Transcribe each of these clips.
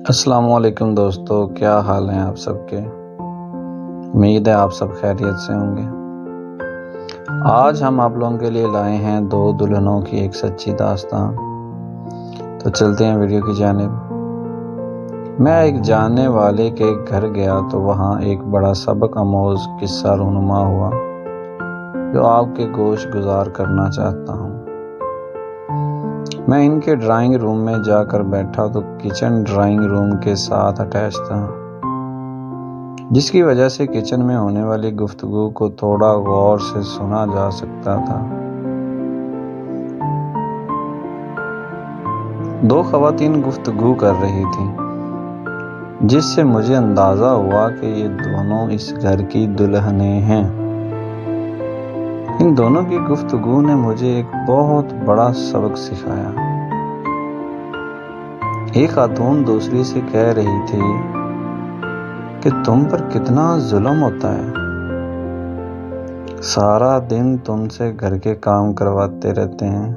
السلام علیکم دوستو، کیا حال ہیں آپ سب کے؟ امید ہے آپ سب خیریت سے ہوں گے۔ آج ہم آپ لوگوں کے لیے لائے ہیں 2 دلہنوں کی ایک سچی داستان۔ تو چلتے ہیں ویڈیو کی جانب۔ میں ایک جاننے والے کے گھر گیا تو وہاں ایک بڑا سبق آموز قصہ رونما ہوا جو آپ کے گوش گزار کرنا چاہتا ہوں۔ میں ان کے ڈرائنگ روم میں جا کر بیٹھا تو کچن ڈرائنگ روم کے ساتھ اٹیچ تھا، جس کی وجہ سے کچن میں ہونے والی گفتگو کو تھوڑا غور سے سنا جا سکتا تھا۔ 2 خواتین گفتگو کر رہی تھیں، جس سے مجھے اندازہ ہوا کہ یہ دونوں اس گھر کی دلہنیں ہیں۔ ان دونوں کی گفتگو نے مجھے ایک بہت بڑا سبق سکھایا۔ ایک خاتون دوسری سے کہہ رہی تھی کہ تم پر کتنا ظلم ہوتا ہے، سارا دن تم سے گھر کے کام کرواتے رہتے ہیں،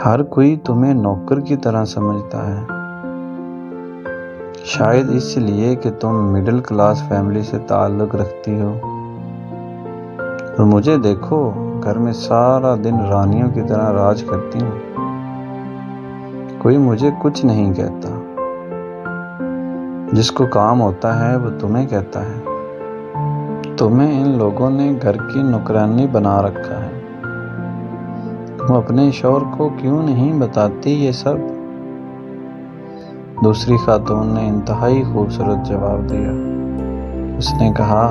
ہر کوئی تمہیں نوکر کی طرح سمجھتا ہے، شاید اس لیے کہ تم مڈل کلاس فیملی سے تعلق رکھتی ہو، اور مجھے دیکھو گھر میں سارا دن رانیوں کی طرح راج کرتی ہوں، کوئی مجھے کچھ نہیں کہتا، جس کو کام ہوتا ہے وہ تمہیں کہتا ہے، تمہیں ان لوگوں نے گھر کی نوکرانی بنا رکھا ہے، تم اپنے شوہر کو کیوں نہیں بتاتی یہ سب؟ دوسری خاتون نے انتہائی خوبصورت جواب دیا۔ اس نے کہا،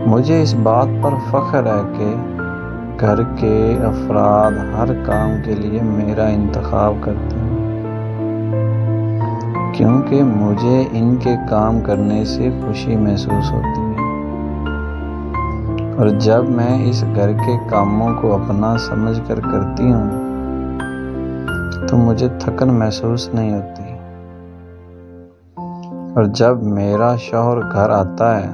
مجھے اس بات پر فخر ہے کہ گھر کے افراد ہر کام کے لیے میرا انتخاب کرتے ہیں، کیونکہ مجھے ان کے کام کرنے سے خوشی محسوس ہوتی ہے، اور جب میں اس گھر کے کاموں کو اپنا سمجھ کر کرتی ہوں تو مجھے تھکن محسوس نہیں ہوتی، اور جب میرا شوہر گھر آتا ہے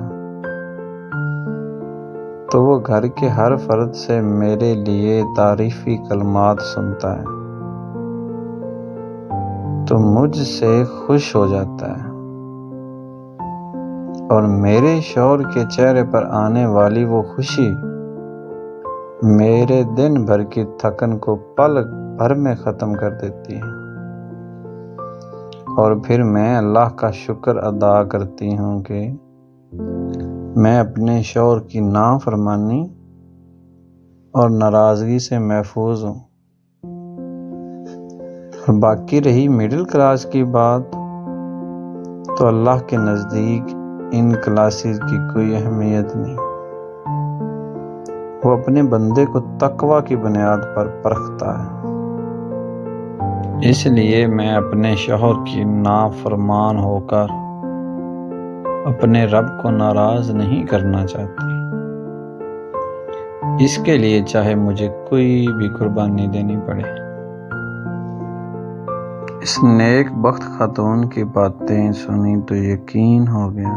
تو وہ گھر کے ہر فرد سے میرے لیے تعریفی کلمات سنتا ہے تو مجھ سے خوش ہو جاتا ہے، اور میرے شوہر کے چہرے پر آنے والی وہ خوشی میرے دن بھر کی تھکن کو پل بھر میں ختم کر دیتی ہے، اور پھر میں اللہ کا شکر ادا کرتی ہوں کہ میں اپنے شوہر کی نافرمانی اور ناراضگی سے محفوظ ہوں۔ اور باقی رہی مڈل کلاس کی بات، تو اللہ کے نزدیک ان کلاسز کی کوئی اہمیت نہیں، وہ اپنے بندے کو تقوی کی بنیاد پر پرکھتا ہے۔ اس لیے میں اپنے شوہر کی نافرمان ہو کر اپنے رب کو ناراض نہیں کرنا چاہتی، اس کے لیے چاہے مجھے کوئی بھی قربانی دینی پڑے۔ اس نیک بخت خاتون کی باتیں سنی تو یقین ہو گیا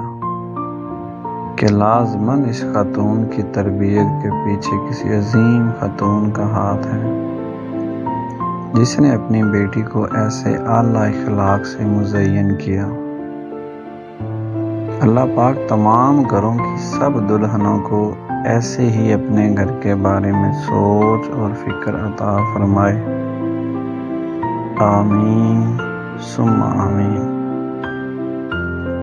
کہ لازماً اس خاتون کی تربیت کے پیچھے کسی عظیم خاتون کا ہاتھ ہے، جس نے اپنی بیٹی کو ایسے اعلیٰ اخلاق سے مزین کیا۔ اللہ پاک تمام گھروں کی سب دلہنوں کو ایسے ہی اپنے گھر کے بارے میں سوچ اور فکر عطا فرمائے۔ آمین ثم آمین۔